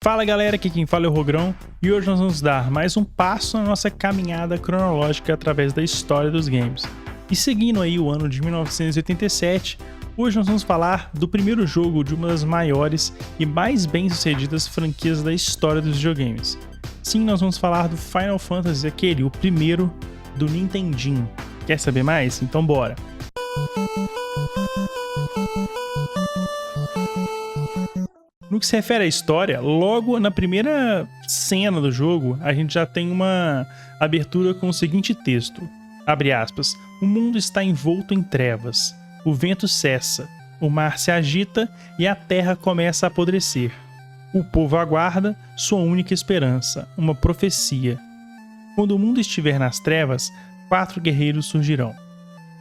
Fala galera, aqui quem fala é o Rogrão e hoje nós vamos dar mais um passo na nossa caminhada cronológica através da história dos games. E seguindo aí o ano de 1987, hoje nós vamos falar do primeiro jogo de uma das maiores e mais bem-sucedidas franquias da história dos videogames. Sim, nós vamos falar do Final Fantasy, aquele, o primeiro do Nintendinho. Quer saber mais? Então bora! No que se refere à história, logo na primeira cena do jogo, a gente já tem uma abertura com o seguinte texto, abre aspas, o mundo está envolto em trevas, o vento cessa, o mar se agita e a terra começa a apodrecer. O povo aguarda sua única esperança, uma profecia. Quando o mundo estiver nas trevas, 4 guerreiros surgirão.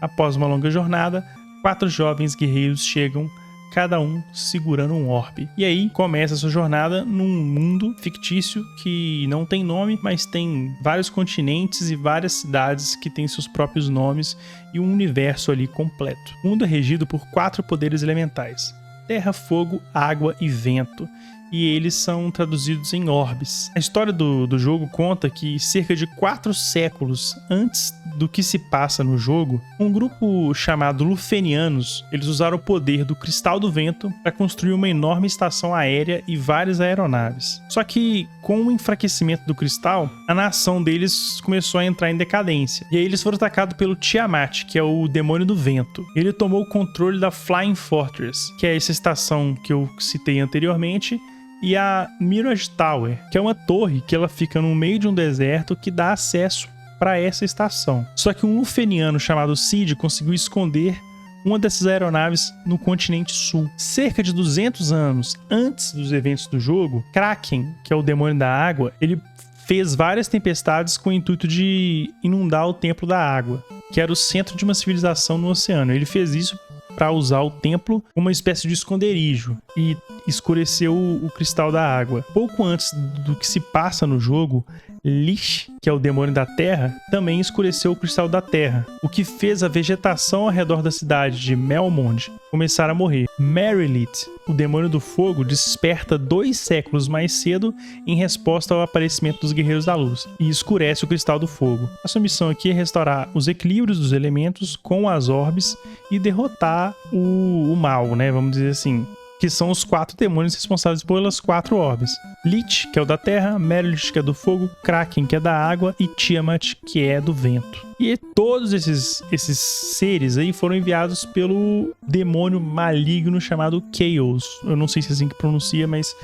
Após uma longa jornada, 4 jovens guerreiros chegam, cada um segurando um orbe. E aí começa a sua jornada num mundo fictício que não tem nome, mas tem vários continentes e várias cidades que têm seus próprios nomes e um universo ali completo. O mundo é regido por 4 poderes elementais: terra, fogo, água e vento. E eles são traduzidos em orbes. A história do jogo conta que cerca de 4 séculos antes do que se passa no jogo, um grupo chamado Lufenianos, eles usaram o poder do Cristal do Vento para construir uma enorme estação aérea e várias aeronaves. Só que com o enfraquecimento do cristal, a nação deles começou a entrar em decadência. E aí eles foram atacados pelo Tiamat, que é o demônio do vento. Ele tomou o controle da Flying Fortress, que é essa estação que eu citei anteriormente, e a Mirage Tower, que é uma torre que ela fica no meio de um deserto que dá acesso para essa estação. Só que um Lufeniano chamado Cid conseguiu esconder uma dessas aeronaves no continente sul. Cerca de 200 anos antes dos eventos do jogo, Kraken, que é o demônio da água, ele fez várias tempestades com o intuito de inundar o Templo da Água, que era o centro de uma civilização no oceano. Ele fez isso para usar o templo como uma espécie de esconderijo e escureceu o cristal da água. Pouco antes do que se passa no jogo, Lich, que é o demônio da terra, também escureceu o cristal da terra, o que fez a vegetação ao redor da cidade de Melmond começar a morrer. Marilith, o demônio do fogo, desperta 2 séculos mais cedo em resposta ao aparecimento dos Guerreiros da Luz e escurece o cristal do fogo. A sua missão aqui é restaurar os equilíbrios dos elementos com as orbes e derrotar o mal, né? Vamos dizer assim, que são os 4 demônios responsáveis pelas 4 orbes. Lich, que é o da terra, Marilith, que é do fogo, Kraken, que é da água, e Tiamat, que é do vento. E todos esses seres aí foram enviados pelo demônio maligno chamado Chaos. Eu não sei se é assim que pronuncia, mas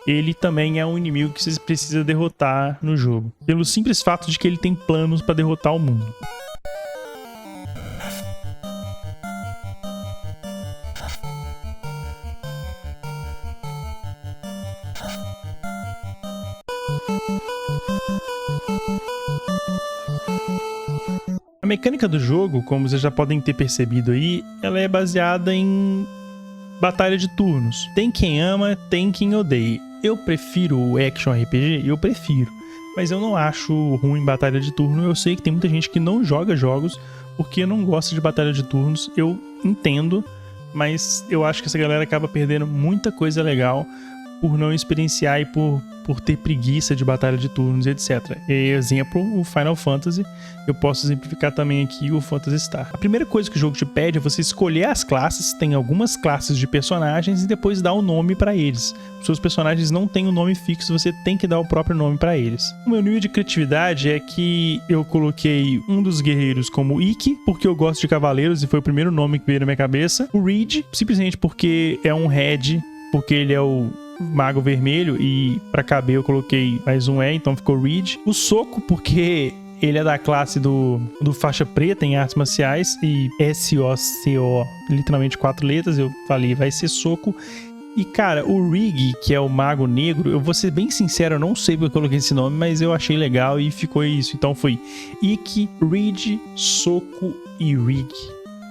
ele também é um inimigo que você precisa derrotar no jogo, pelo simples fato de que ele tem planos para derrotar o mundo. A mecânica do jogo, como vocês já podem ter percebido aí, ela é baseada em batalha de turnos. Tem quem ama, tem quem odeia. Eu prefiro o Action RPG? Eu prefiro. Mas eu não acho ruim batalha de turno. Eu sei que tem muita gente que não joga jogos porque não gosta de batalha de turnos. Eu entendo, mas eu acho que essa galera acaba perdendo muita coisa legal por não experienciar e por ter preguiça de batalha de turnos, etc. Exemplo, o Final Fantasy. Eu posso exemplificar também aqui o Phantasy Star. A primeira coisa que o jogo te pede é você escolher as classes. Tem algumas classes de personagens e depois dar o nome para eles. Os seus personagens não têm um nome fixo, você tem que dar o próprio nome para eles. O meu nível de criatividade é que eu coloquei um dos guerreiros como Ikki, porque eu gosto de cavaleiros e foi o primeiro nome que veio na minha cabeça. O Reed, simplesmente porque é um Red, porque ele é o Mago Vermelho, e pra caber eu coloquei mais um E, então ficou Reed. O Soco, porque ele é da classe do faixa preta em artes marciais, e S-O-C-O, literalmente 4 letras, eu falei, vai ser Soco. E cara, o Rig, que é o Mago Negro, eu vou ser bem sincero, eu não sei porque eu coloquei esse nome, mas eu achei legal e ficou isso. Então foi Ikki, Reed, Soco e Rig.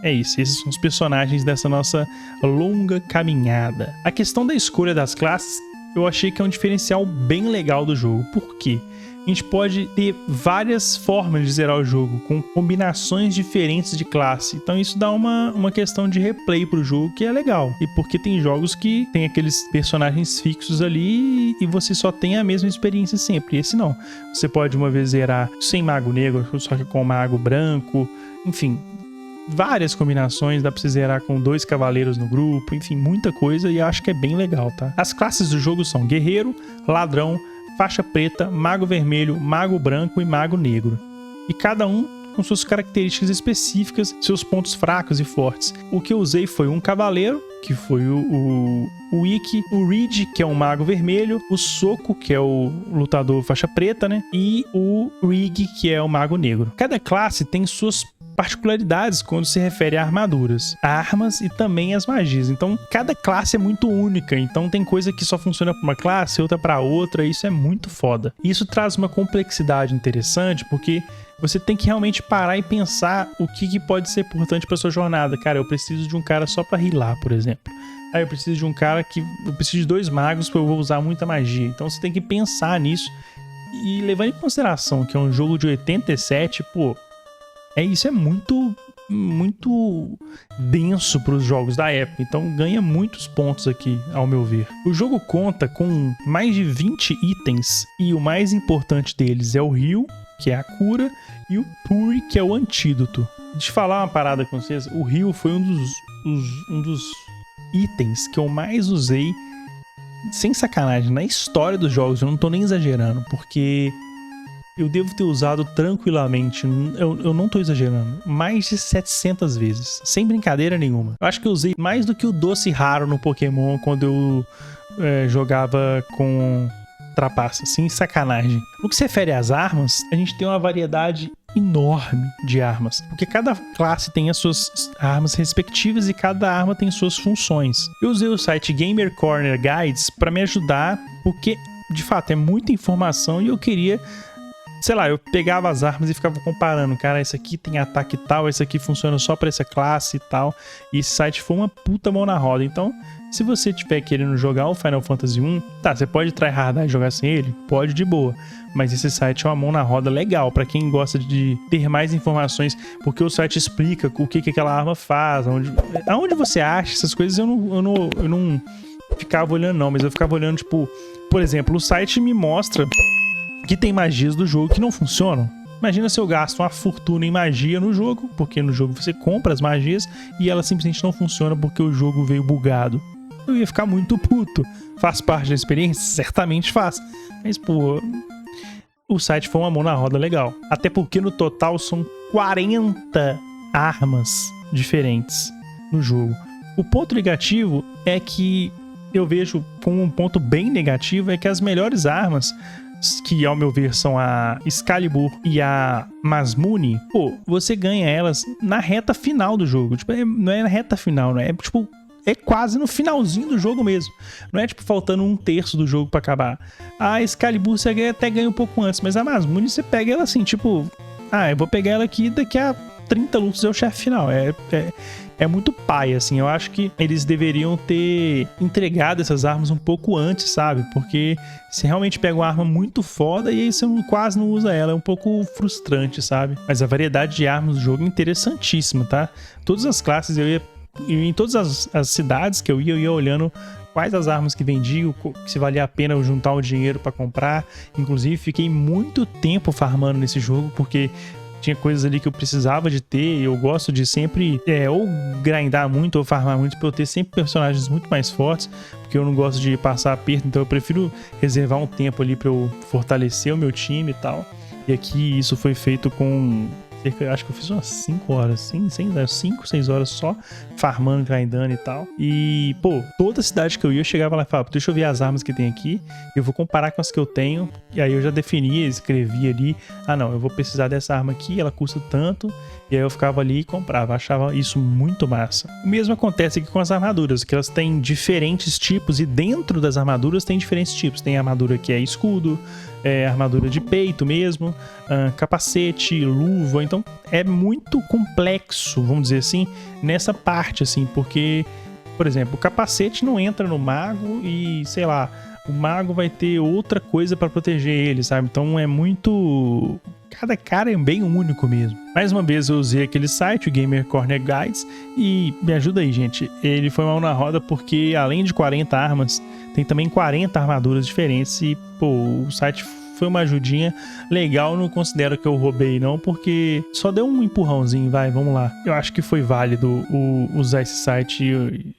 É isso, esses são os personagens dessa nossa longa caminhada. A questão da escolha das classes eu achei que é um diferencial bem legal do jogo. Por quê? A gente pode ter várias formas de zerar o jogo, com combinações diferentes de classe. Então isso dá uma questão de replay pro jogo que é legal. E porque tem jogos que tem aqueles personagens fixos ali e você só tem a mesma experiência sempre. E esse não. Você pode uma vez zerar sem mago negro, só que com mago branco. Enfim, várias combinações. Dá pra você zerar com 2 cavaleiros no grupo. Enfim, muita coisa e acho que é bem legal, tá? As classes do jogo são guerreiro, ladrão, faixa preta, mago vermelho, mago branco e mago negro. E cada um com suas características específicas, seus pontos fracos e fortes. O que eu usei foi um cavaleiro, que foi o Ikki, o Reed, que é um mago vermelho, o Soco, que é o lutador faixa preta, né? E o Rig, que é o mago negro. Cada classe tem suas particularidades quando se refere a armaduras, armas e também as magias. Então, cada classe é muito única. Então, tem coisa que só funciona para uma classe, outra para outra. E isso é muito foda. E isso traz uma complexidade interessante, porque você tem que realmente parar e pensar o que pode ser importante para sua jornada. Cara, eu preciso de um cara só para healar, por exemplo. Aí eu preciso de um cara que... Eu preciso de 2 magos porque eu vou usar muita magia. Então, você tem que pensar nisso. E levando em consideração que é um jogo de 87, pô... Isso é muito denso para os jogos da época, então ganha muitos pontos aqui, ao meu ver. O jogo conta com mais de 20 itens e o mais importante deles é o Heal, que é a cura, e o Puri, que é o antídoto. Deixa eu falar uma parada com vocês, o Heal foi um dos itens que eu mais usei, sem sacanagem, na história dos jogos. Eu não tô nem exagerando, porque... eu devo ter usado tranquilamente, eu não tô exagerando, mais de 700 vezes, sem brincadeira nenhuma. Eu acho que eu usei mais do que o doce raro no Pokémon quando eu jogava com trapaça, sem sacanagem. No que se refere às armas, a gente tem uma variedade enorme de armas, porque cada classe tem as suas armas respectivas e cada arma tem suas funções. Eu usei o site Gamer Corner Guides para me ajudar, porque de fato é muita informação e eu queria... sei lá, eu pegava as armas e ficava comparando. Cara, esse aqui tem ataque tal, esse aqui funciona só pra essa classe e tal. E esse site foi uma puta mão na roda. Então, se você estiver querendo jogar o Final Fantasy 1, tá, você pode tryhardar e jogar sem ele? Pode, de boa. Mas esse site é uma mão na roda legal pra quem gosta de ter mais informações, porque o site explica o que aquela arma faz, aonde você acha essas coisas. Eu não ficava olhando não, mas eu ficava olhando, tipo, por exemplo, o site me mostra que tem magias do jogo que não funcionam. Imagina se eu gasto uma fortuna em magia no jogo, porque no jogo você compra as magias e ela simplesmente não funciona porque o jogo veio bugado. Eu ia ficar muito puto. Faz parte da experiência? Certamente faz. Mas, pô, o site foi uma mão na roda legal. Até porque no total são 40 armas diferentes no jogo. O ponto negativo é que eu vejo como um ponto bem negativo é que as melhores armas, que ao meu ver são a Excalibur e a Masmune, pô, você ganha elas na reta final do jogo. Tipo, não é na reta final, não é? Tipo, é quase no finalzinho do jogo mesmo. Não é tipo faltando 1/3 do jogo pra acabar. A Excalibur você até ganha um pouco antes, mas a Masmune você pega ela assim, tipo, eu vou pegar ela aqui daqui a 30 lutas é o chefe final. É muito pai, assim. Eu acho que eles deveriam ter entregado essas armas um pouco antes, sabe? Porque você realmente pega uma arma muito foda e aí você quase não usa ela. É um pouco frustrante, sabe? Mas a variedade de armas do jogo é interessantíssima, tá? Todas as classes em todas as cidades que eu ia olhando quais as armas que vendiam, se valia a pena eu juntar o dinheiro pra comprar. Inclusive, fiquei muito tempo farmando nesse jogo, porque tinha coisas ali que eu precisava de ter, e eu gosto de sempre ou grindar muito ou farmar muito pra eu ter sempre personagens muito mais fortes, porque eu não gosto de passar aperto, então eu prefiro reservar um tempo ali pra eu fortalecer o meu time e tal. E aqui isso foi feito com cerca, acho que eu fiz umas 5 horas, 5, 6 horas só farmando, grindando e tal. E, pô, toda cidade que eu ia, eu chegava lá e falava, deixa eu ver as armas que tem aqui, eu vou comparar com as que eu tenho, e aí eu já definia, escrevia ali, não, eu vou precisar dessa arma aqui, ela custa tanto, e aí eu ficava ali e comprava, achava isso muito massa. O mesmo acontece aqui com as armaduras, que elas têm diferentes tipos, e dentro das armaduras tem diferentes tipos. Tem armadura que é escudo, armadura de peito mesmo, capacete, luva. Então é muito complexo, vamos dizer assim, nessa parte, assim, porque, por exemplo, o capacete não entra no mago e, sei lá, o mago vai ter outra coisa pra proteger ele, sabe? Então é muito... Cada cara é bem único mesmo. Mais uma vez eu usei aquele site, o Gamer Corner Guides, e me ajuda aí, gente. Ele foi mal na roda porque além de 40 armas, tem também 40 armaduras diferentes e, pô, o site foi uma ajudinha legal. Não considero que eu roubei não, porque só deu um empurrãozinho, vai, vamos lá. Eu acho que foi válido usar esse site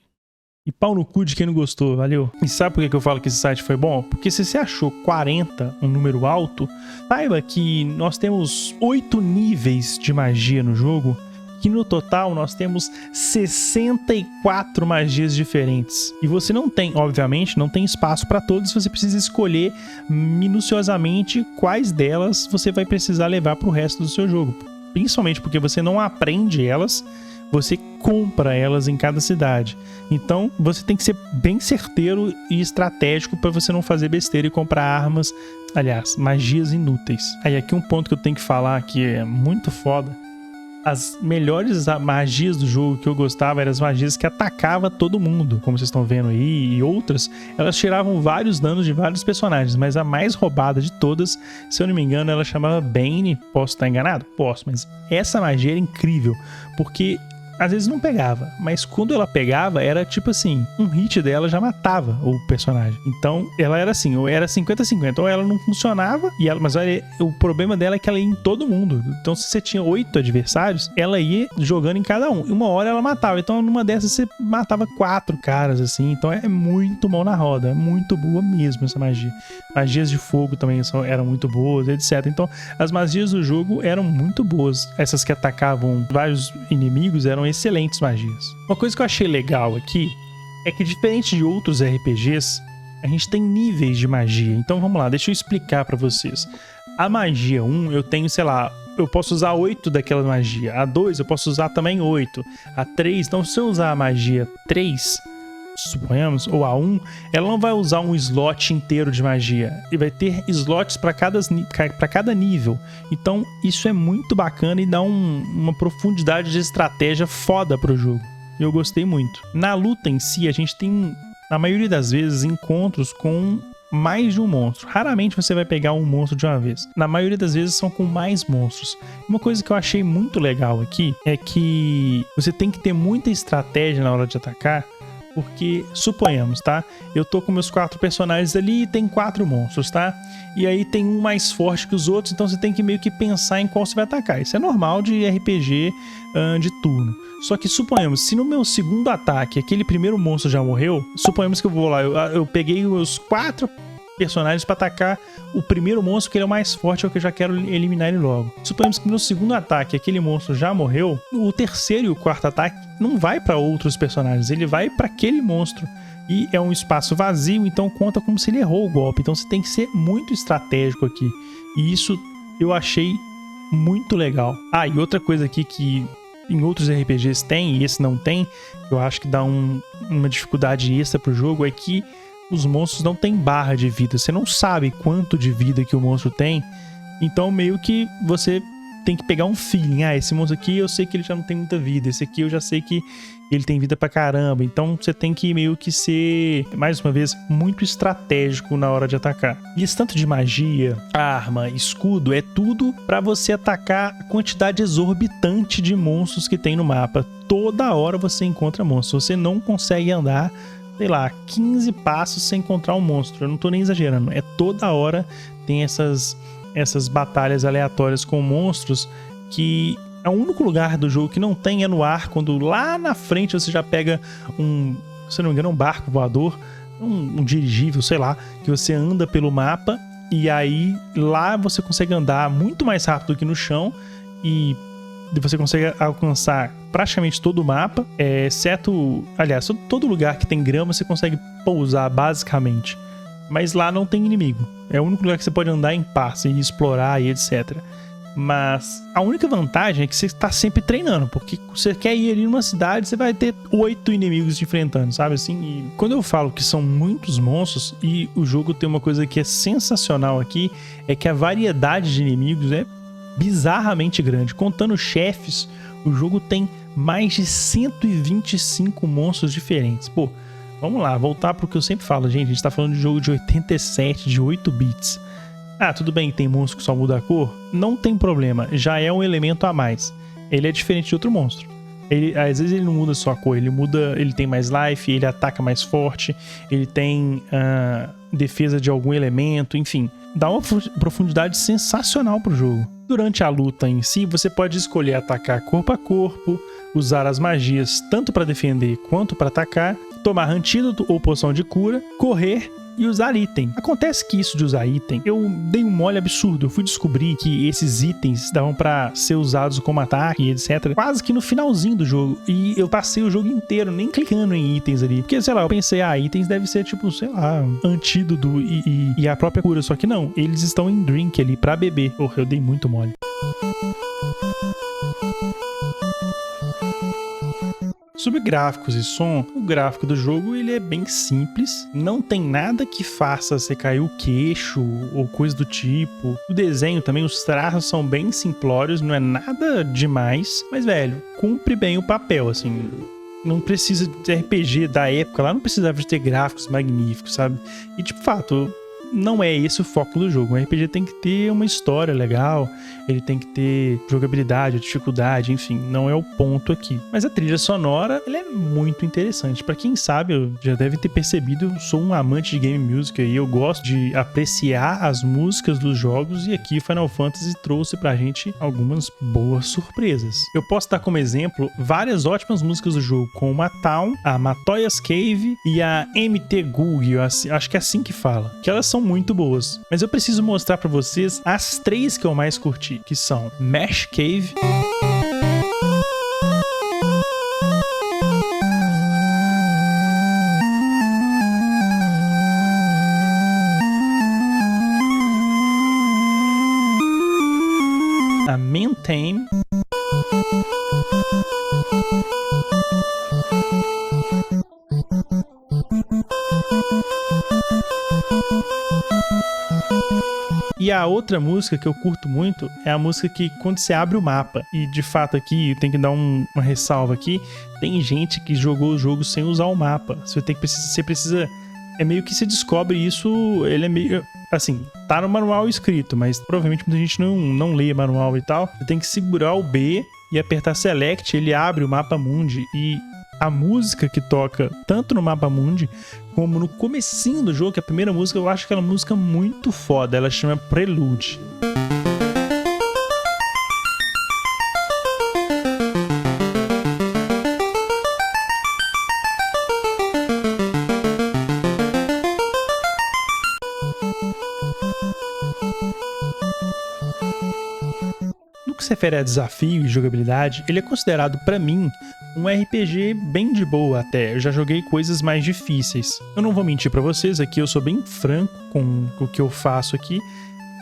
e pau no cu de quem não gostou, valeu? E sabe por que eu falo que esse site foi bom? Porque se você achou 40 um número alto, saiba que nós temos 8 níveis de magia no jogo, que no total nós temos 64 magias diferentes. E você não tem, obviamente, não tem espaço para todas, você precisa escolher minuciosamente quais delas você vai precisar levar para o resto do seu jogo. Principalmente porque você não aprende elas, você compra elas em cada cidade. Então você tem que ser bem certeiro e estratégico para você não fazer besteira e comprar armas, aliás, magias inúteis. Aí aqui um ponto que eu tenho que falar que é muito foda. As melhores magias do jogo que eu gostava eram as magias que atacavam todo mundo, como vocês estão vendo aí, e outras, elas tiravam vários danos de vários personagens, mas a mais roubada de todas, se eu não me engano, ela chamava Bane. Posso estar enganado? Posso, mas essa magia era incrível, porque às vezes não pegava, mas quando ela pegava, era tipo assim, um hit dela já matava o personagem. Então, ela era assim, ou era 50-50, ou ela não funcionava, mas olha, o problema dela é que ela ia em todo mundo. Então, se você tinha 8 adversários, ela ia jogando em cada um. E uma hora ela matava. Então, numa dessas, você matava 4 caras, assim. Então, é muito mão na roda. É muito boa mesmo essa magia. Magias de fogo também eram muito boas, etc. Então, as magias do jogo eram muito boas. Essas que atacavam vários inimigos eram excelentes magias. Uma coisa que eu achei legal aqui é que, diferente de outros RPGs, a gente tem níveis de magia. Então vamos lá, deixa eu explicar pra vocês. A magia 1 eu tenho, sei lá, eu posso usar 8 daquela magia. A 2 eu posso usar também 8. A 3, então se eu usar a magia 3, suponhamos, ou a 1, ela não vai usar um slot inteiro de magia. E vai ter slots para cada nível. Então isso é muito bacana e dá uma profundidade de estratégia foda pro jogo. Eu gostei muito. Na luta em si, a gente tem, na maioria das vezes, encontros com mais de um monstro. Raramente você vai pegar um monstro de uma vez. Na maioria das vezes são com mais monstros. Uma coisa que eu achei muito legal aqui é que você tem que ter muita estratégia na hora de atacar. Porque, suponhamos, tá? Eu tô com meus 4 personagens ali e tem 4 monstros, tá? E aí tem um mais forte que os outros, então você tem que meio que pensar em qual você vai atacar. Isso é normal de RPG de turno. Só que suponhamos, se no meu segundo ataque aquele primeiro monstro já morreu, suponhamos que eu vou lá, eu peguei os 4 personagens para atacar o primeiro monstro, que ele é o mais forte, é o que eu já quero eliminar ele logo. Suponhamos que no meu segundo ataque aquele monstro já morreu, o terceiro e o quarto ataque não vai para outros personagens, ele vai para aquele monstro. E é um espaço vazio, então conta como se ele errou o golpe. Então você tem que ser muito estratégico aqui. E isso eu achei muito legal. Ah, e outra coisa aqui que em outros RPGs tem, e esse não tem, eu acho que dá uma dificuldade extra pro jogo, é que os monstros não têm barra de vida. Você não sabe quanto de vida que o monstro tem. Então meio que você tem que pegar um feeling. Ah, esse monstro aqui eu sei que ele já não tem muita vida. Esse aqui eu já sei que ele tem vida pra caramba. Então você tem que meio que ser, mais uma vez, muito estratégico na hora de atacar. E esse tanto de magia, arma, escudo, é tudo pra você atacar a quantidade exorbitante de monstros que tem no mapa. Toda hora você encontra monstros. Você não consegue andar, sei lá, 15 passos sem encontrar um monstro. Eu não tô nem exagerando. É toda hora tem essas batalhas aleatórias com monstros, que é o único lugar do jogo que não tem é no ar, quando lá na frente você já pega se não me engano, um barco voador, um dirigível, sei lá, que você anda pelo mapa e aí lá você consegue andar muito mais rápido que no chão e você consegue alcançar praticamente todo o mapa, exceto, aliás, todo lugar que tem grama você consegue pousar basicamente, mas lá não tem inimigo. É o único lugar que você pode andar em paz e explorar e etc. Mas a única vantagem é que você está sempre treinando, porque você quer ir ali numa cidade, você vai ter 8 inimigos te enfrentando, sabe assim? E quando eu falo que são muitos monstros, e o jogo tem uma coisa que é sensacional aqui, é que a variedade de inimigos é bizarramente grande. Contando chefes, o jogo tem mais de 125 monstros diferentes. Pô, Vamos lá, voltar pro que eu sempre falo, gente. A gente tá falando de jogo de 87, de 8 bits. Ah, tudo bem, tem monstro que só muda a cor? Não tem problema, já é um elemento a mais. Ele é diferente de outro monstro. Às vezes ele não muda só a cor, ele tem mais life, ele ataca mais forte, ele tem defesa de algum elemento, enfim. Dá uma profundidade sensacional pro jogo. Durante a luta em si, você pode escolher atacar corpo a corpo, usar as magias tanto para defender quanto para atacar, tomar antídoto ou poção de cura, correr e usar item. Acontece que isso de usar item, eu dei um mole absurdo. Eu fui descobrir que esses itens davam pra ser usados como ataque e etc. Quase que no finalzinho do jogo. E eu passei o jogo inteiro nem clicando em itens ali. Porque, sei lá, eu pensei, itens deve ser tipo, sei lá, antídoto e a própria cura. Só que não, eles estão em drink ali pra beber. Porra, eu dei muito mole. Sobre gráficos e som, o gráfico do jogo ele é bem simples, não tem nada que faça você cair o queixo ou coisa do tipo. O desenho também, os traços são bem simplórios, não é nada demais, mas velho, cumpre bem o papel, assim. Não precisa de RPG da época, lá não precisava de ter gráficos magníficos, sabe? E de fato, não é esse o foco do jogo. Um RPG tem que ter uma história legal, ele tem que ter jogabilidade, dificuldade, enfim, não é o ponto aqui. Mas a trilha sonora, ela é muito interessante. Pra quem sabe, eu já deve ter percebido, eu sou um amante de game music e eu gosto de apreciar as músicas dos jogos, e aqui Final Fantasy trouxe pra gente algumas boas surpresas. Eu posso dar como exemplo várias ótimas músicas do jogo, como a Town, a Matoya's Cave e a MT Gug, acho que é assim que fala, que elas são muito boas. Mas eu preciso mostrar pra vocês as 3 que eu mais curti, que são Mesh Cave, a Maintain e a outra música que eu curto muito é a música que quando você abre o mapa, e de fato aqui tem que dar uma ressalva aqui, tem gente que jogou o jogo sem usar o mapa. Você precisa é meio que você descobre isso, ele é meio assim, tá no manual escrito, mas provavelmente muita gente não lê manual e tal. Você tem que segurar o B e apertar Select, ele abre o mapa mundi, e a música que toca tanto no mapa mundi como no comecinho do jogo, que é a primeira música, eu acho aquela música muito foda, ela chama Prelude. No que se refere a desafio e jogabilidade, ele é considerado, pra mim, um RPG bem de boa até. Eu já joguei coisas mais difíceis. Eu não vou mentir pra vocês, aqui eu sou bem franco com o que eu faço aqui.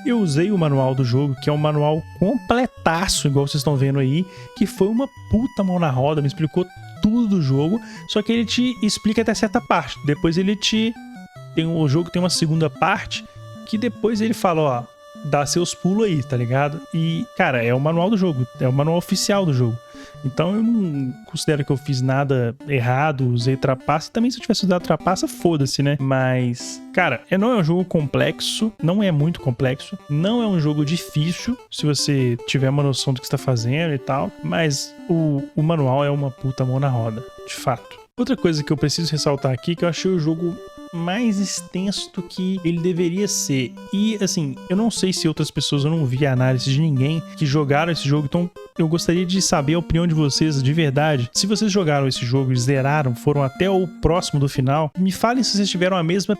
Eu usei o manual do jogo, que é um manual completaço, igual vocês estão vendo aí, que foi uma puta mão na roda, me explicou tudo do jogo, só que ele te explica até certa parte. Depois o jogo tem uma segunda parte, que depois ele fala, ó, dá seus pulos aí, tá ligado? E, cara, é o manual do jogo, é o manual oficial do jogo. Então eu não considero que eu fiz nada errado, usei trapaça. Também se eu tivesse usado trapaça, foda-se, né? Mas, cara, não é um jogo complexo, não é muito complexo, não é um jogo difícil, se você tiver uma noção do que está fazendo e tal. Mas o manual é uma puta mão na roda, de fato. Outra coisa que eu preciso ressaltar aqui é que eu achei o jogo mais extenso do que ele deveria ser. E, assim, eu não sei se outras pessoas, eu não vi a análise de ninguém que jogaram esse jogo, então eu gostaria de saber a opinião de vocês de verdade. Se vocês jogaram esse jogo e zeraram, foram até o próximo do final, me falem se vocês tiveram a mesma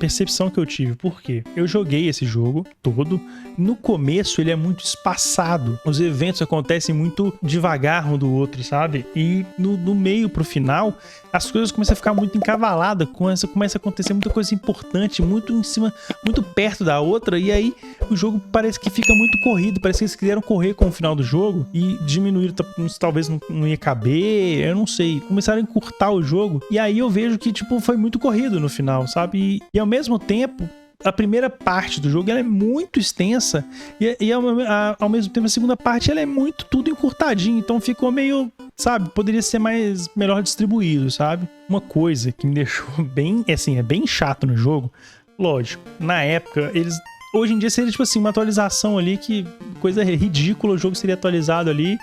percepção que eu tive. Por quê? Eu joguei esse jogo todo. No começo ele é muito espaçado. Os eventos acontecem muito devagar um do outro, sabe? E no meio pro final, as coisas começam a ficar muito encavaladas, começa a acontecer muita coisa importante, muito em cima, muito perto da outra, e aí o jogo parece que fica muito corrido, parece que eles quiseram correr com o final do jogo e diminuir, talvez não ia caber, eu não sei, começaram a encurtar o jogo, e aí eu vejo que, tipo, foi muito corrido no final, sabe? E ao mesmo tempo, a primeira parte do jogo ela é muito extensa e ao mesmo tempo a segunda parte ela é muito tudo encurtadinho, então ficou meio, sabe, poderia ser melhor distribuído, sabe? Uma coisa que me deixou bem, assim, é bem chato no jogo, lógico, na época hoje em dia seria tipo assim, uma atualização ali que coisa ridícula, o jogo seria atualizado ali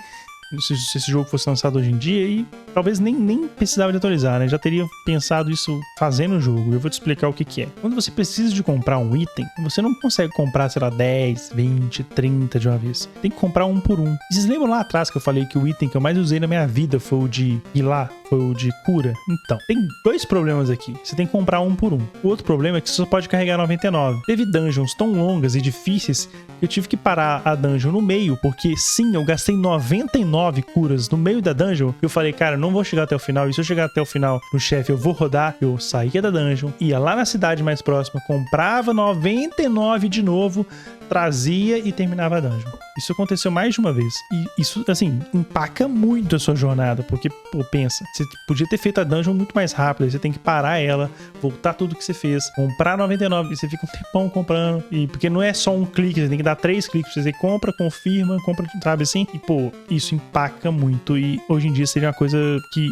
se esse jogo fosse lançado hoje em dia, e talvez nem precisava de atualizar, né? Já teria pensado isso fazendo o jogo. Eu vou te explicar o que é. Quando você precisa de comprar um item, você não consegue comprar, sei lá, 10, 20, 30 de uma vez. Tem que comprar um por um. E vocês lembram lá atrás que eu falei que o item que eu mais usei na minha vida foi o de Ilá, foi o de cura? Então, tem dois problemas aqui. Você tem que comprar um por um. O outro problema é que você só pode carregar 99. Teve dungeons tão longas e difíceis que eu tive que parar a dungeon no meio, porque sim, eu gastei 99 curas no meio da dungeon. Eu falei, cara, não vou chegar até o final, e se eu chegar até o final no chefe eu vou rodar. Eu saía da dungeon, ia lá na cidade mais próxima, comprava 99 de novo, trazia e terminava a dungeon. Isso aconteceu mais de uma vez. E isso, assim, empaca muito a sua jornada, porque, pô, pensa, você podia ter feito a dungeon muito mais rápido, aí você tem que parar ela, voltar tudo que você fez, comprar 99, e você fica um tempão comprando, e porque não é só um clique, você tem que dar 3 cliques, você compra, confirma, compra, sabe assim? E, pô, isso empaca muito, e hoje em dia seria uma coisa que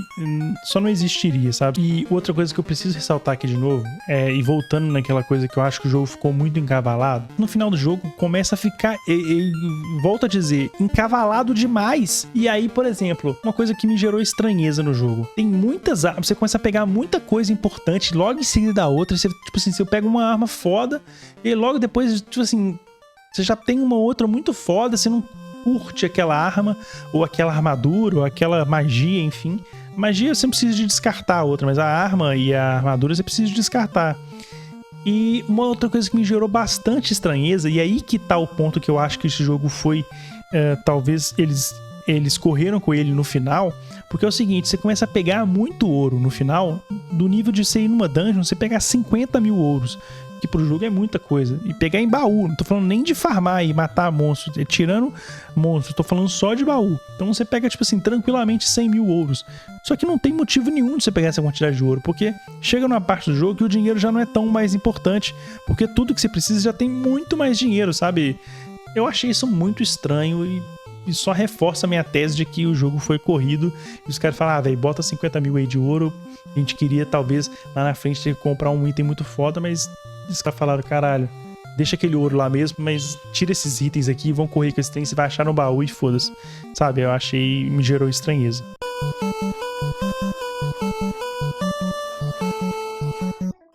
só não existiria, sabe? E outra coisa que eu preciso ressaltar aqui de novo, e voltando naquela coisa que eu acho que o jogo ficou muito encavalado, no final do jogo começa a ficar, volto a dizer, encavalado demais. E aí, por exemplo, uma coisa que me gerou estranheza no jogo, tem muitas armas, você começa a pegar muita coisa importante logo em seguida da outra, você, tipo assim, você pega uma arma foda e logo depois, tipo assim, você já tem uma outra muito foda, você não curte aquela arma, ou aquela armadura, ou aquela magia, enfim. Magia você não precisa de descartar a outra, mas a arma e a armadura você precisa de descartar. E uma outra coisa que me gerou bastante estranheza, e aí que tá o ponto que eu acho que esse jogo foi, talvez eles correram com ele no final, porque é o seguinte, você começa a pegar muito ouro no final, do nível de você ir numa dungeon, você pegar 50 mil ouros, que pro jogo é muita coisa, e pegar em baú, não tô falando nem de farmar e matar monstros, tirando monstros, tô falando só de baú. Então você pega, tipo assim, tranquilamente 100 mil ouros. Só que não tem motivo nenhum de você pegar essa quantidade de ouro, porque chega numa parte do jogo que o dinheiro já não é tão mais importante, porque tudo que você precisa já tem muito mais dinheiro, sabe? Eu achei isso muito estranho e só reforça a minha tese de que o jogo foi corrido, e os caras falam, velho, bota 50 mil aí de ouro, a gente queria talvez lá na frente ter que comprar um item muito foda, mas os caras falaram, caralho, deixa aquele ouro lá mesmo, mas tira esses itens aqui e vão correr com esse trem, você vai achar no baú e foda-se. Sabe, eu achei, me gerou estranheza.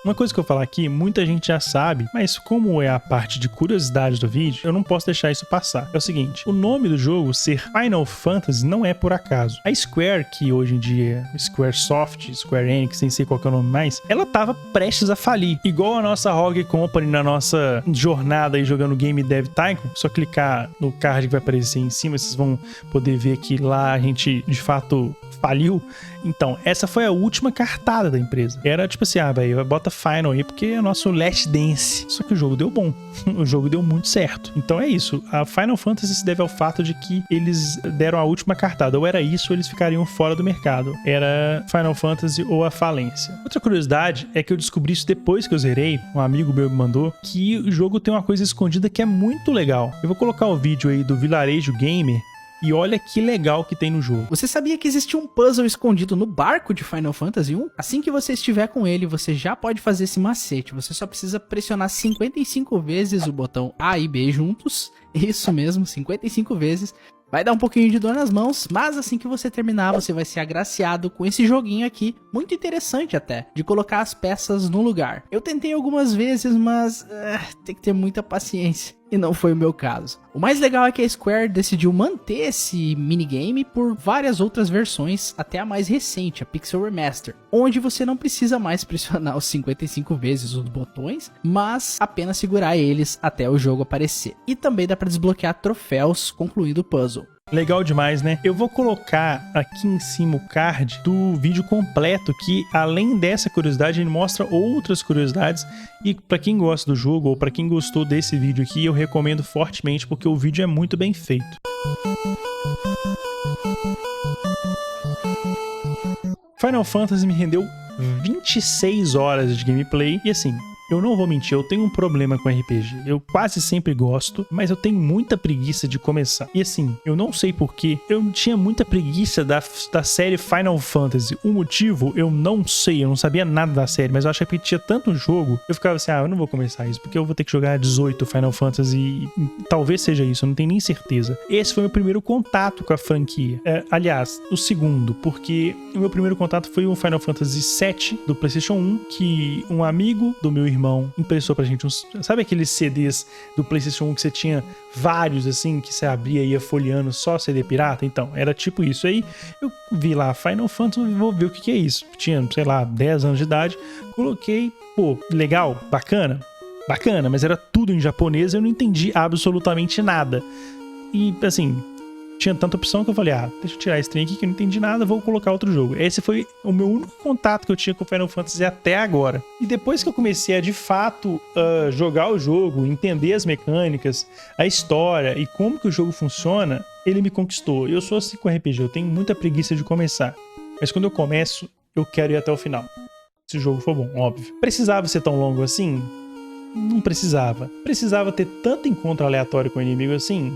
Uma coisa que eu vou falar aqui, muita gente já sabe, mas como é a parte de curiosidade do vídeo, eu não posso deixar isso passar. É o seguinte, o nome do jogo ser Final Fantasy não é por acaso. A Square, que hoje em dia é Squaresoft, Square Enix, sem sei qual que é o nome mais, ela tava prestes a falir. Igual a nossa Rogue Company na nossa jornada aí jogando Game Dev Tycoon, só clicar no card que vai aparecer em cima, vocês vão poder ver que lá a gente, de fato, faliu. Então, essa foi a última cartada da empresa. Era tipo assim, velho, bota Final aí porque é o nosso Last Dance. Só que o jogo deu bom. O jogo deu muito certo. Então é isso. A Final Fantasy se deve ao fato de que eles deram a última cartada. Ou era isso, ou eles ficariam fora do mercado. Era Final Fantasy ou a falência. Outra curiosidade é que eu descobri isso depois que eu zerei. Um amigo meu me mandou que o jogo tem uma coisa escondida que é muito legal. Eu vou colocar o vídeo aí do Vilarejo Gamer. E olha que legal que tem no jogo. Você sabia que existe um puzzle escondido no barco de Final Fantasy 1? Assim que você estiver com ele, você já pode fazer esse macete. Você só precisa pressionar 55 vezes o botão A e B juntos. Isso mesmo, 55 vezes. Vai dar um pouquinho de dor nas mãos, mas assim que você terminar, você vai ser agraciado com esse joguinho aqui, muito interessante até, de colocar as peças no lugar. Eu tentei algumas vezes, mas tem que ter muita paciência, e não foi o meu caso. O mais legal é que a Square decidiu manter esse minigame por várias outras versões, até a mais recente, a Pixel Remaster, onde você não precisa mais pressionar os 55 vezes os botões, mas apenas segurar eles até o jogo aparecer. E também dá para desbloquear troféus concluindo o puzzle. Legal demais, né? Eu vou colocar aqui em cima o card do vídeo completo, que além dessa curiosidade, ele mostra outras curiosidades. E pra quem gosta do jogo, ou pra quem gostou desse vídeo aqui, eu recomendo fortemente, porque o vídeo é muito bem feito. Final Fantasy me rendeu 26 horas de gameplay, e assim, Eu não vou mentir, eu tenho um problema com RPG. Eu quase sempre gosto, mas eu tenho muita preguiça de começar. E assim, eu não sei porquê, eu tinha muita preguiça da série Final Fantasy. O motivo, eu não sei, eu não sabia nada da série, mas eu achei que tinha tanto jogo, eu ficava assim, eu não vou começar isso, porque eu vou ter que jogar 18 Final Fantasy e talvez seja isso, eu não tenho nem certeza. Esse foi o meu primeiro contato com a franquia. Aliás, o segundo, porque o meu primeiro contato foi o Final Fantasy VII do PlayStation 1, que um amigo do meu irmão emprestou pra gente uns... Sabe aqueles CDs do PlayStation 1 que você tinha vários, assim, que você abria e ia folheando só CD pirata? Então, era tipo isso. Aí eu vi lá Final Fantasy, vou ver o que é isso. Tinha, sei lá, 10 anos de idade. Coloquei, pô, legal, bacana, mas era tudo em japonês e eu não entendi absolutamente nada. E, assim... tinha tanta opção que eu falei, deixa eu tirar esse trem aqui que eu não entendi nada, vou colocar outro jogo. Esse foi o meu único contato que eu tinha com Final Fantasy até agora. E depois que eu comecei a, de fato, jogar o jogo, entender as mecânicas, a história e como que o jogo funciona, ele me conquistou. Eu sou assim com RPG, eu tenho muita preguiça de começar. Mas quando eu começo, eu quero ir até o final. Se o jogo for bom, óbvio. Precisava ser tão longo assim? Não precisava. Precisava ter tanto encontro aleatório com o inimigo assim?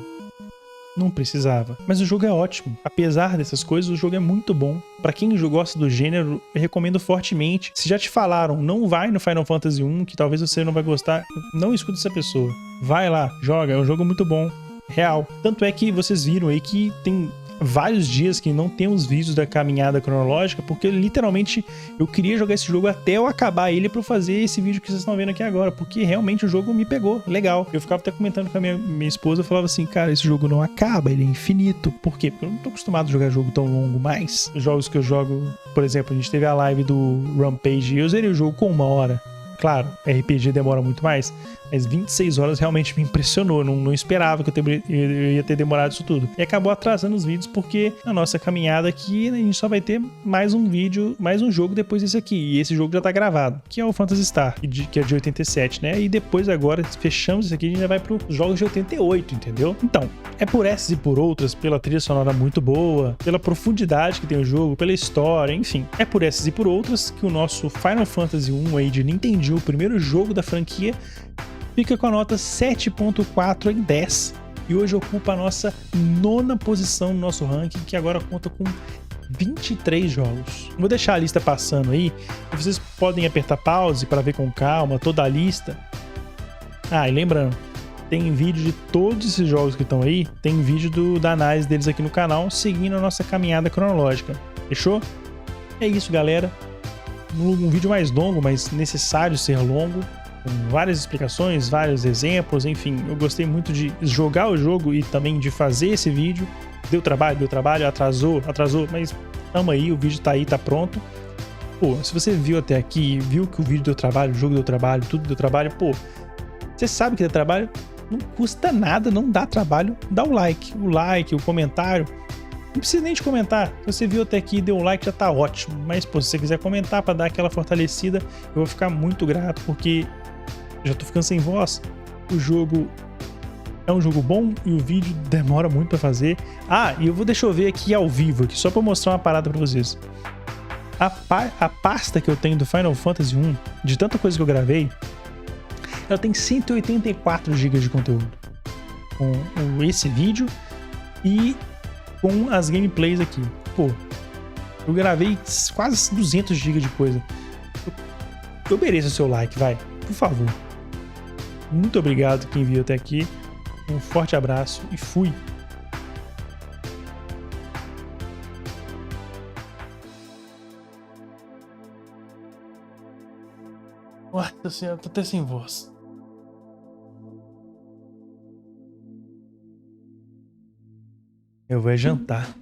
Não precisava. Mas o jogo é ótimo. Apesar dessas coisas, o jogo é muito bom. Pra quem gosta do gênero, eu recomendo fortemente. Se já te falaram, não vai no Final Fantasy 1, que talvez você não vai gostar, não escuta essa pessoa. Vai lá, joga. É um jogo muito bom. Real. Tanto é que vocês viram aí que tem vários dias que não temos vídeos da caminhada cronológica, porque literalmente eu queria jogar esse jogo até eu acabar ele pra eu fazer esse vídeo que vocês estão vendo aqui agora, porque realmente o jogo me pegou, legal. Eu ficava até comentando com a minha esposa, eu falava assim, cara, esse jogo não acaba, ele é infinito. Por quê? Porque eu não tô acostumado a jogar jogo tão longo mais. Os jogos que eu jogo, por exemplo, a gente teve a live do Rampage e eu zerei o jogo com 1 hora. Claro, RPG demora muito mais, mas 26 horas realmente me impressionou. Não esperava que eu ia ter demorado isso tudo. E acabou atrasando os vídeos porque a nossa caminhada aqui, a gente só vai ter mais um vídeo, mais um jogo depois desse aqui. E esse jogo já tá gravado, que é o Phantasy Star, que é de 87, né? E depois agora, fechamos isso aqui, a gente já vai pros jogos de 88, entendeu? Então, é por essas e por outras, pela trilha sonora muito boa, pela profundidade que tem o jogo, pela história, enfim. É por essas e por outras que o nosso Final Fantasy 1 aí de Nintendo, o primeiro jogo da franquia, fica com a nota 7.4 em 10 e hoje ocupa a nossa 9ª posição no nosso ranking, que agora conta com 23 jogos. Vou deixar a lista passando aí e vocês podem apertar pause para ver com calma toda a lista. E lembrando, tem vídeo de todos esses jogos que estão aí, tem vídeo da análise deles aqui no canal, seguindo a nossa caminhada cronológica. Fechou? É isso, galera. Um vídeo mais longo, mas necessário ser longo, com várias explicações, vários exemplos, enfim, eu gostei muito de jogar o jogo e também de fazer esse vídeo. Deu trabalho, atrasou, mas tamo aí, o vídeo tá aí, tá pronto. Pô, se você viu até aqui, viu que o vídeo deu trabalho, o jogo deu trabalho, tudo deu trabalho, pô, você sabe que deu trabalho, não custa nada, não dá trabalho, dá o like, o comentário. Não precisa nem de comentar. Se você viu até aqui e deu um like, já tá ótimo. Mas, pô, se você quiser comentar pra dar aquela fortalecida, eu vou ficar muito grato, porque já tô ficando sem voz. O jogo é um jogo bom e o vídeo demora muito pra fazer. E deixa eu ver aqui ao vivo, aqui, só pra mostrar uma parada pra vocês. A pasta que eu tenho do Final Fantasy 1, de tanta coisa que eu gravei, ela tem 184 GB de conteúdo. Com esse vídeo e com as gameplays aqui. Pô, eu gravei quase 200 GB de coisa. Eu mereço o seu like, vai. Por favor. Muito obrigado quem viu até aqui. Um forte abraço e fui. Nossa senhora, tô até sem voz. Eu vou jantar.